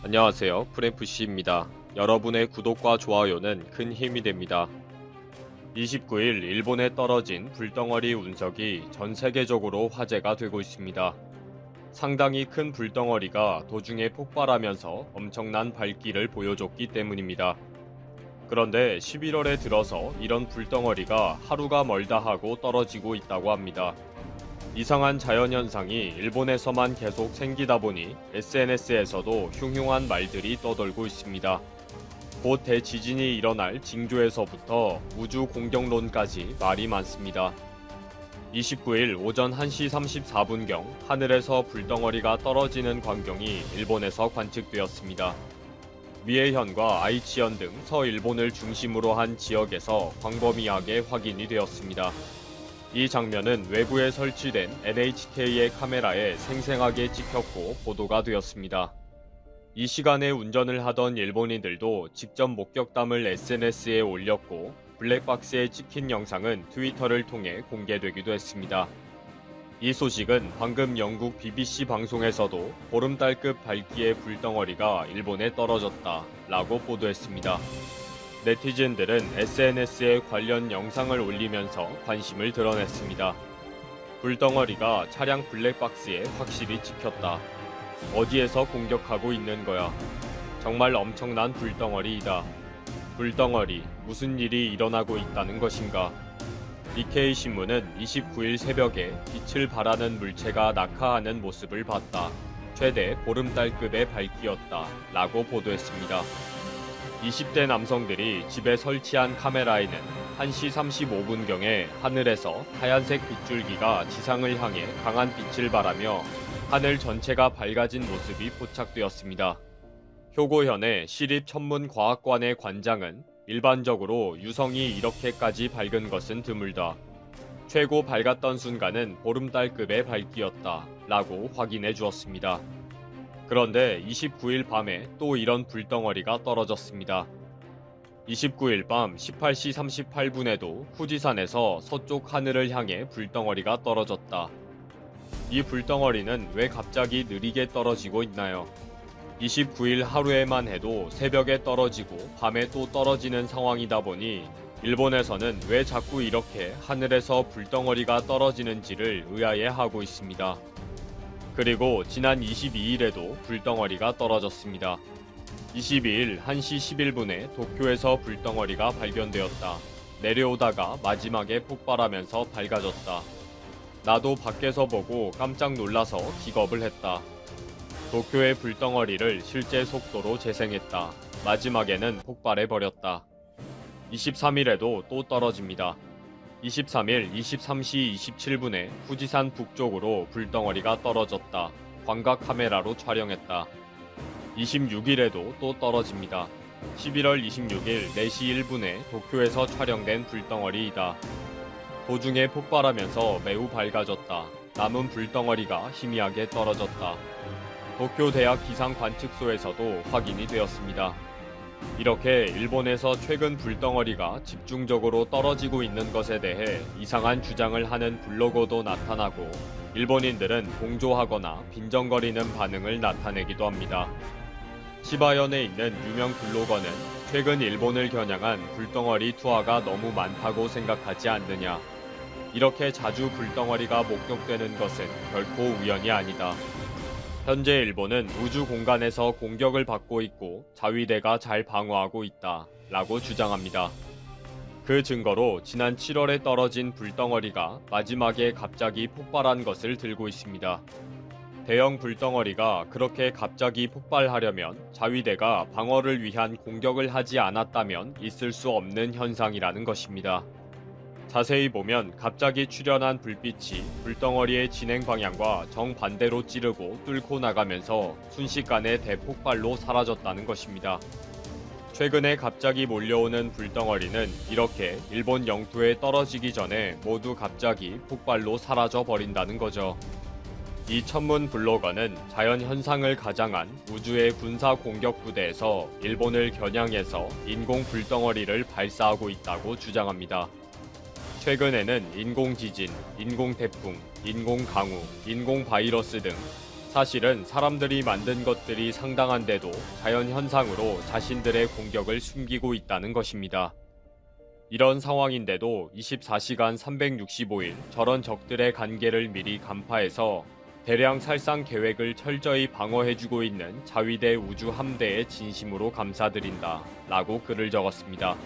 안녕하세요. 프레프씨입니다. 여러분의 구독과 좋아요는 큰 힘이 됩니다. 29일 일본에 떨어진 불덩어리 운석이 전 세계적으로 화제가 되고 있습니다. 상당히 큰 불덩어리가 도중에 폭발하면서 엄청난 발길을 보여줬기 때문입니다. 그런데 11월에 들어서 이런 불덩어리가 하루가 멀다 하고 떨어지고 있다고 합니다. 이상한 자연현상이 일본에서만 계속 생기다 보니 SNS에서도 흉흉한 말들이 떠돌고 있습니다. 곧 대지진이 일어날 징조에서부터 우주 공격론까지 말이 많습니다. 29일 오전 1시 34분경 하늘에서 불덩어리가 떨어지는 광경이 일본에서 관측되었습니다. 미에현과 아이치현 등 서일본을 중심으로 한 지역에서 광범위하게 확인이 되었습니다. 이 장면은 외부에 설치된 NHK의 카메라에 생생하게 찍혔고 보도가 되었습니다. 이 시간에 운전을 하던 일본인들도 직접 목격담을 SNS에 올렸고 블랙박스에 찍힌 영상은 트위터를 통해 공개되기도 했습니다. 이 소식은 방금 영국 BBC 방송에서도 보름달급 밝기의 불덩어리가 일본에 떨어졌다 라고 보도했습니다. 네티즌들은 SNS에 관련 영상을 올리면서 관심을 드러냈습니다. 불덩어리가 차량 블랙박스에 확실히 찍혔다. 어디에서 공격하고 있는 거야? 정말 엄청난 불덩어리이다. 불덩어리, 무슨 일이 일어나고 있다는 것인가? 니케이 신문은 29일 새벽에 빛을 발하는 물체가 낙하하는 모습을 봤다. 최대 보름달급의 밝기였다. 라고 보도했습니다. 20대 남성들이 집에 설치한 카메라에는 1시 35분경에 하늘에서 하얀색 빗줄기가 지상을 향해 강한 빛을 발하며 하늘 전체가 밝아진 모습이 포착되었습니다. 효고현의 시립천문과학관의 관장은 일반적으로 유성이 이렇게까지 밝은 것은 드물다. 최고 밝았던 순간은 보름달급의 밝기였다. 라고 확인해 주었습니다. 그런데 29일 밤에 또 이런 불덩어리가 떨어졌습니다. 29일 밤 18시 38분에도 후지산에서 서쪽 하늘을 향해 불덩어리가 떨어졌다. 이 불덩어리는 왜 갑자기 느리게 떨어지고 있나요? 29일 하루에만 해도 새벽에 떨어지고 밤에 또 떨어지는 상황이다 보니 일본에서는 왜 자꾸 이렇게 하늘에서 불덩어리가 떨어지는지를 의아해하고 있습니다. 그리고 지난 22일에도 불덩어리가 떨어졌습니다. 22일 1시 11분에 도쿄에서 불덩어리가 발견되었다. 내려오다가 마지막에 폭발하면서 밝아졌다. 나도 밖에서 보고 깜짝 놀라서 기겁을 했다. 도쿄의 불덩어리를 실제 속도로 재생했다. 마지막에는 폭발해버렸다. 23일에도 또 떨어집니다. 23일 23시 27분에 후지산 북쪽으로 불덩어리가 떨어졌다. 광각 카메라로 촬영했다. 26일에도 또 떨어집니다. 11월 26일 4시 1분에 도쿄에서 촬영된 불덩어리이다. 도중에 폭발하면서 매우 밝아졌다. 남은 불덩어리가 희미하게 떨어졌다. 도쿄 대학 기상관측소에서도 확인이 되었습니다. 이렇게 일본에서 최근 불덩어리가 집중적으로 떨어지고 있는 것에 대해 이상한 주장을 하는 블로거도 나타나고 일본인들은 동조하거나 빈정거리는 반응을 나타내기도 합니다. 시바현에 있는 유명 블로거는 최근 일본을 겨냥한 불덩어리 투하가 너무 많다고 생각하지 않느냐. 이렇게 자주 불덩어리가 목격되는 것은 결코 우연이 아니다. 현재 일본은 우주 공간에서 공격을 받고 있고 자위대가 잘 방어하고 있다 라고 주장합니다. 그 증거로 지난 7월에 떨어진 불덩어리가 마지막에 갑자기 폭발한 것을 들고 있습니다. 대형 불덩어리가 그렇게 갑자기 폭발하려면 자위대가 방어를 위한 공격을 하지 않았다면 있을 수 없는 현상이라는 것입니다. 자세히 보면 갑자기 출현한 불빛이 불덩어리의 진행 방향과 정반대로 찌르고 뚫고 나가면서 순식간에 대폭발로 사라졌다는 것입니다. 최근에 갑자기 몰려오는 불덩어리는 이렇게 일본 영토에 떨어지기 전에 모두 갑자기 폭발로 사라져 버린다는 거죠. 이 천문 블로거는 자연 현상을 가장한 우주의 군사 공격 부대에서 일본을 겨냥해서 인공 불덩어리를 발사하고 있다고 주장합니다. 최근에는 인공지진, 인공태풍, 인공강우, 인공바이러스 등 사실은 사람들이 만든 것들이 상당한데도 자연현상으로 자신들의 공격을 숨기고 있다는 것입니다. 이런 상황인데도 24시간 365일 저런 적들의 간계를 미리 간파해서 대량 살상 계획을 철저히 방어해주고 있는 자위대 우주 함대에 진심으로 감사드린다 라고 글을 적었습니다.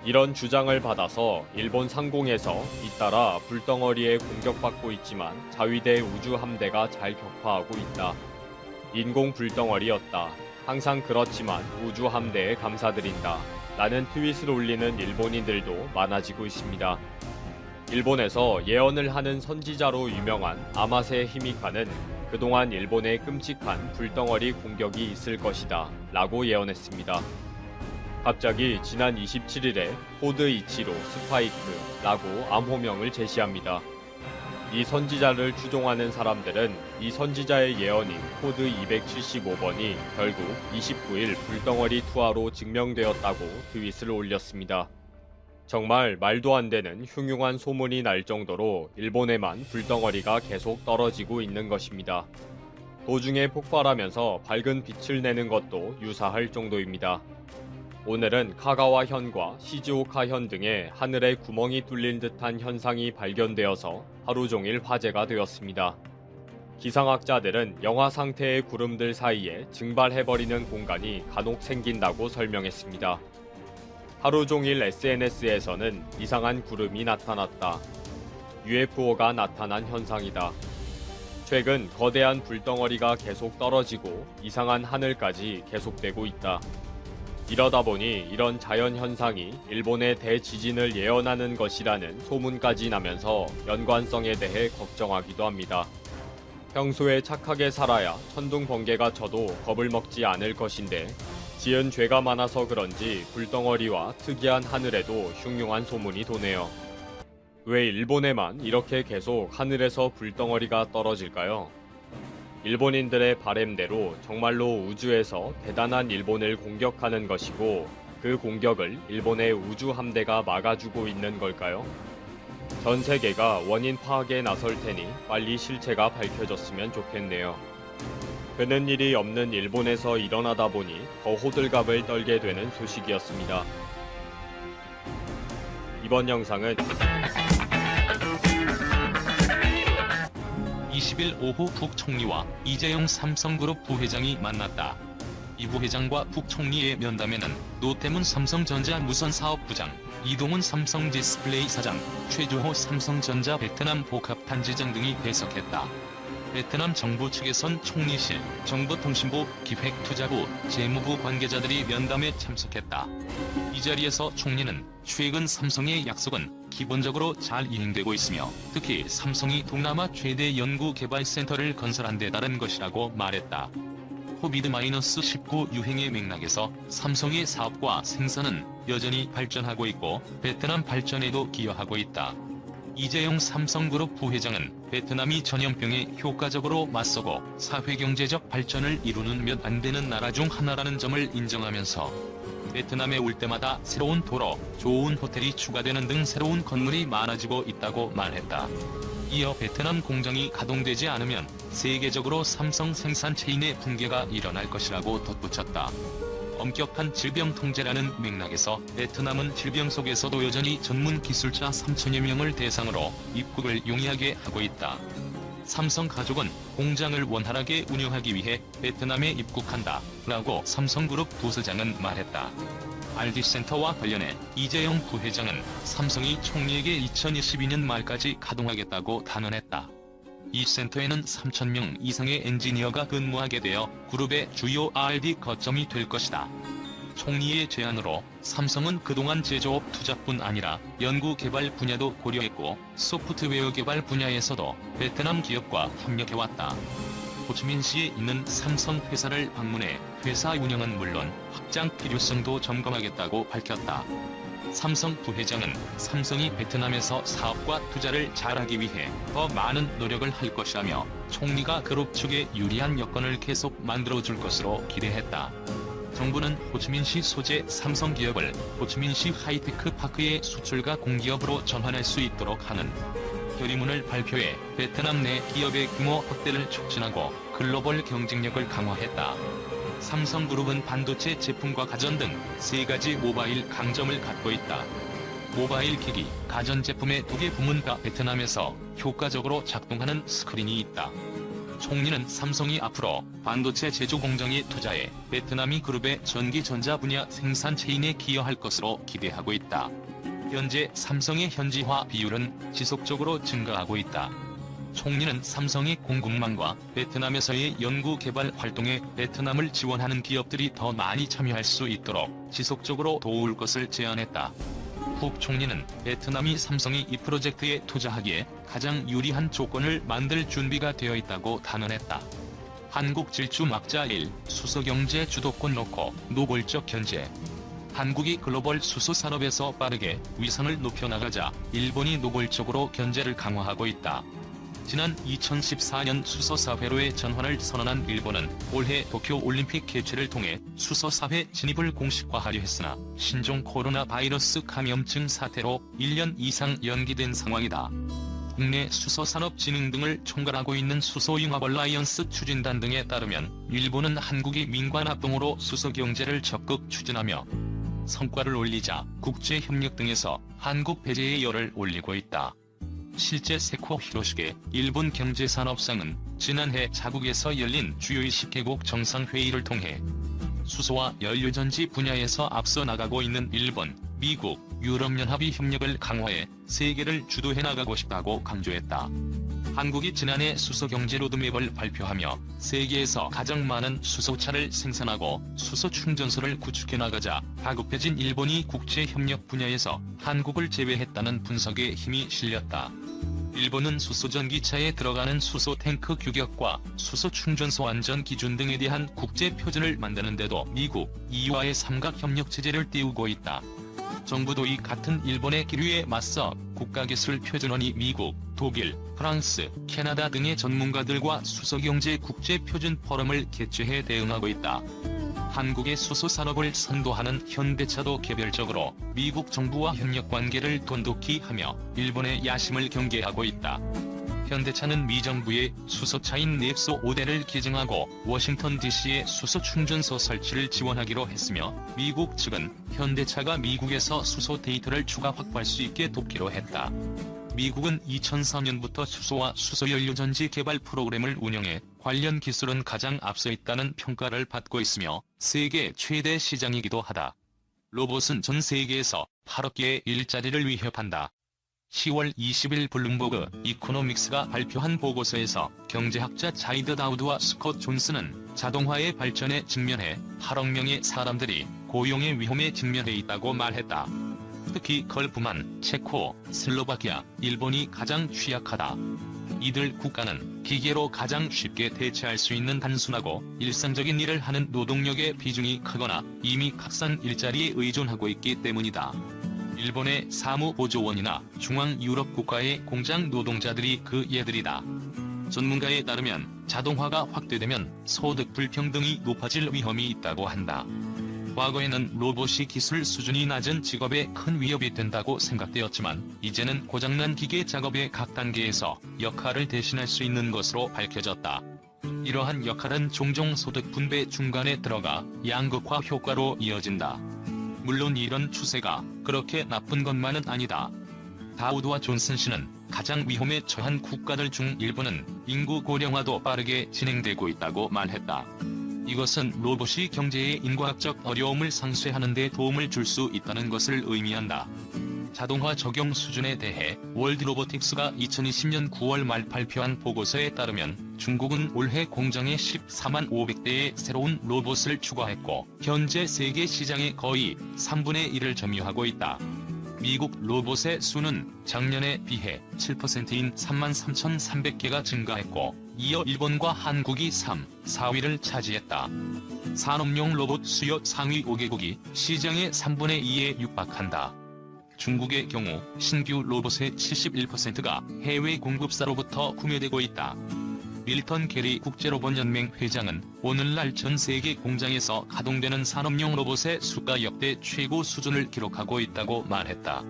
이런 주장을 받아서 일본 상공에서 잇따라 불덩어리에 공격받고 있지만 자위대 우주 함대가 잘 격파하고 있다. 인공 불덩어리였다. 항상 그렇지만 우주 함대에 감사드린다. 라는 트윗을 올리는 일본인들도 많아지고 있습니다. 일본에서 예언을 하는 선지자로 유명한 아마세 히미카는 그동안 일본에 끔찍한 불덩어리 공격이 있을 것이다 라고 예언했습니다. 갑자기 지난 27일에 코드 이치로 스파이크라고 암호명을 제시합니다. 이 선지자를 추종하는 사람들은 이 선지자의 예언인 코드 275번이 결국 29일 불덩어리 투하로 증명되었다고 트윗을 올렸습니다. 정말 말도 안 되는 흉흉한 소문이 날 정도로 일본에만 불덩어리가 계속 떨어지고 있는 것입니다. 도중에 폭발하면서 밝은 빛을 내는 것도 유사할 정도입니다. 오늘은 카가와현과 시즈오카현 등의 하늘에 구멍이 뚫린 듯한 현상이 발견되어서 하루 종일 화제가 되었습니다. 기상학자들은 영하 상태의 구름들 사이에 증발해버리는 공간이 간혹 생긴다고 설명했습니다. 하루 종일 SNS에서는 이상한 구름이 나타났다. UFO가 나타난 현상이다. 최근 거대한 불덩어리가 계속 떨어지고 이상한 하늘까지 계속되고 있다. 이러다 보니 이런 자연현상이 일본의 대지진을 예언하는 것이라는 소문까지 나면서 연관성에 대해 걱정하기도 합니다. 평소에 착하게 살아야 천둥 번개가 쳐도 겁을 먹지 않을 것인데 지은 죄가 많아서 그런지 불덩어리와 특이한 하늘에도 흉흉한 소문이 도네요. 왜 일본에만 이렇게 계속 하늘에서 불덩어리가 떨어질까요? 일본인들의 바램대로 정말로 우주에서 대단한 일본을 공격하는 것이고 그 공격을 일본의 우주 함대가 막아주고 있는 걸까요? 전 세계가 원인 파악에 나설 테니 빨리 실체가 밝혀졌으면 좋겠네요. 되는 일이 없는 일본에서 일어나다 보니 더 호들갑을 떨게 되는 소식이었습니다. 이번 영상은 20일 오후 북총리와 이재용 삼성그룹 부회장이 만났다. 이 부회장과 북총리의 면담에는 노태문 삼성전자 무선사업부장, 이동훈 삼성디스플레이 사장, 최주호 삼성전자 베트남 복합단지장 등이 배석했다. 베트남 정부 측에선 총리실, 정보통신부, 기획투자부, 재무부 관계자들이 면담에 참석했다. 이 자리에서 총리는 최근 삼성의 약속은 기본적으로 잘 이행되고 있으며 특히 삼성이 동남아 최대 연구개발센터를 건설한 데 따른 것이라고 말했다. 코비드-19 유행의 맥락에서 삼성의 사업과 생산은 여전히 발전하고 있고 베트남 발전에도 기여하고 있다. 이재용 삼성그룹 부회장은 베트남이 전염병에 효과적으로 맞서고 사회경제적 발전을 이루는 몇 안 되는 나라 중 하나라는 점을 인정하면서 베트남에 올 때마다 새로운 도로, 좋은 호텔이 추가되는 등 새로운 건물이 많아지고 있다고 말했다. 이어 베트남 공장이 가동되지 않으면 세계적으로 삼성 생산 체인의 붕괴가 일어날 것이라고 덧붙였다. 엄격한 질병 통제라는 맥락에서 베트남은 질병 속에서도 여전히 전문 기술자 3천여 명을 대상으로 입국을 용이하게 하고 있다. 삼성 가족은 공장을 원활하게 운영하기 위해 베트남에 입국한다 라고 삼성그룹 부사장은 말했다. RD센터와 관련해 이재용 부회장은 삼성이 총리에게 2022년 말까지 가동하겠다고 단언했다. 이 센터에는 3,000명 이상의 엔지니어가 근무하게 되어 그룹의 주요 R&D 거점이 될 것이다. 총리의 제안으로 삼성은 그동안 제조업 투자뿐 아니라 연구개발 분야도 고려했고 소프트웨어 개발 분야에서도 베트남 기업과 협력해왔다. 호치민시에 있는 삼성 회사를 방문해 회사 운영은 물론 확장 필요성도 점검하겠다고 밝혔다. 삼성 부회장은 삼성이 베트남에서 사업과 투자를 잘하기 위해 더 많은 노력을 할 것이라며 총리가 그룹 측에 유리한 여건을 계속 만들어줄 것으로 기대했다. 정부는 호치민시 소재 삼성 기업을 호치민시 하이테크 파크의 수출과 공기업으로 전환할 수 있도록 하는 결의문을 발표해 베트남 내 기업의 규모 확대를 촉진하고 글로벌 경쟁력을 강화했다. 삼성그룹은 반도체 제품과 가전 등 3가지 모바일 강점을 갖고 있다. 모바일 기기, 가전제품의 2개 부문과 베트남에서 효과적으로 작동하는 스크린이 있다. 총리는 삼성이 앞으로 반도체 제조 공장에 투자해 베트남이 그룹의 전기전자 분야 생산 체인에 기여할 것으로 기대하고 있다. 현재 삼성의 현지화 비율은 지속적으로 증가하고 있다. 총리는 삼성의 공급망과 베트남에서의 연구개발 활동에 베트남을 지원하는 기업들이 더 많이 참여할 수 있도록 지속적으로 도울 것을 제안했다. 국 총리는 베트남이 삼성이 이 프로젝트에 투자하기에 가장 유리한 조건을 만들 준비가 되어 있다고 단언했다. 한국 질주 막자 1. 수소경제 주도권 놓고 노골적 견제. 한국이 글로벌 수소 산업에서 빠르게 위상을 높여나가자 일본이 노골적으로 견제를 강화하고 있다. 지난 2014년 수소사회로의 전환을 선언한 일본은 올해 도쿄올림픽 개최를 통해 수소사회 진입을 공식화하려 했으나 신종 코로나 바이러스 감염증 사태로 1년 이상 연기된 상황이다. 국내 수소산업진흥 등을 총괄하고 있는 수소융합 얼라이언스 추진단 등에 따르면 일본은 한국이 민관 합동으로 수소경제를 적극 추진하며 성과를 올리자 국제협력 등에서 한국 배제의 열을 올리고 있다. 실제 세코 히로시게 일본 경제산업상은 지난해 자국에서 열린 주요 20개국 정상회의를 통해 수소와 연료전지 분야에서 앞서 나가고 있는 일본, 미국, 유럽연합이 협력을 강화해 세계를 주도해 나가고 싶다고 강조했다. 한국이 지난해 수소경제 로드맵을 발표하며 세계에서 가장 많은 수소차를 생산하고 수소 충전소를 구축해 나가자 다급해진 일본이 국제협력 분야에서 한국을 제외했다는 분석에 힘이 실렸다. 일본은 수소전기차에 들어가는 수소 탱크 규격과 수소 충전소 안전 기준 등에 대한 국제 표준을 만드는데도 미국, EU와의 삼각협력 체제를 띄우고 있다. 정부도 이 같은 일본의 기류에 맞서 국가기술표준원이 미국, 독일, 프랑스, 캐나다 등의 전문가들과 수소경제 국제표준 포럼을 개최해 대응하고 있다. 한국의 수소산업을 선도하는 현대차도 개별적으로 미국 정부와 협력관계를 돈독히 하며 일본의 야심을 경계하고 있다. 현대차는 미 정부의 수소차인 넥소 5대를 기증하고 워싱턴 DC에 수소 충전소 설치를 지원하기로 했으며 미국 측은 현대차가 미국에서 수소 데이터를 추가 확보할 수 있게 돕기로 했다. 미국은 2004년부터 수소와 수소연료전지 개발 프로그램을 운영해 관련 기술은 가장 앞서 있다는 평가를 받고 있으며 세계 최대 시장이기도 하다. 로봇은 전 세계에서 8억 개의 일자리를 위협한다. 10월 20일 블룸버그 이코노믹스가 발표한 보고서에서 경제학자 자이드 다우드와 스콧 존슨은 자동화의 발전에 직면해 8억 명의 사람들이 고용의 위험에 직면해 있다고 말했다. 특히 걸프만, 체코, 슬로바키아, 일본이 가장 취약하다. 이들 국가는 기계로 가장 쉽게 대체할 수 있는 단순하고 일상적인 일을 하는 노동력의 비중이 크거나 이미 값싼 일자리에 의존하고 있기 때문이다. 일본의 사무보조원이나 중앙유럽 국가의 공장 노동자들이 그 예들이다. 전문가에 따르면 자동화가 확대되면 소득 불평등이 높아질 위험이 있다고 한다. 과거에는 로봇이 기술 수준이 낮은 직업에 큰 위협이 된다고 생각되었지만 이제는 고장난 기계 작업의 각 단계에서 역할을 대신할 수 있는 것으로 밝혀졌다. 이러한 역할은 종종 소득 분배 중간에 들어가 양극화 효과로 이어진다. 물론 이런 추세가 그렇게 나쁜 것만은 아니다. 다우드와 존슨 씨는 가장 위험에 처한 국가들 중 일부는 인구 고령화도 빠르게 진행되고 있다고 말했다. 이것은 로봇이 경제의 인과학적 어려움을 상쇄하는 데 도움을 줄 수 있다는 것을 의미한다. 자동화 적용 수준에 대해 월드 로보틱스가 2020년 9월 말 발표한 보고서에 따르면 중국은 올해 공장에 14만 500대의 새로운 로봇을 추가했고 현재 세계 시장의 거의 3분의 1을 점유하고 있다. 미국 로봇의 수는 작년에 비해 7%인 33,300개가 증가했고 이어 일본과 한국이 3, 4위를 차지했다. 산업용 로봇 수요 상위 5개국이 시장의 3분의 2에 육박한다. 중국의 경우 신규 로봇의 71%가 해외 공급사로부터 구매되고 있다. 밀턴 게리 국제로봇연맹 회장은 오늘날 전 세계 공장에서 가동되는 산업용 로봇의 수가 역대 최고 수준을 기록하고 있다고 말했다.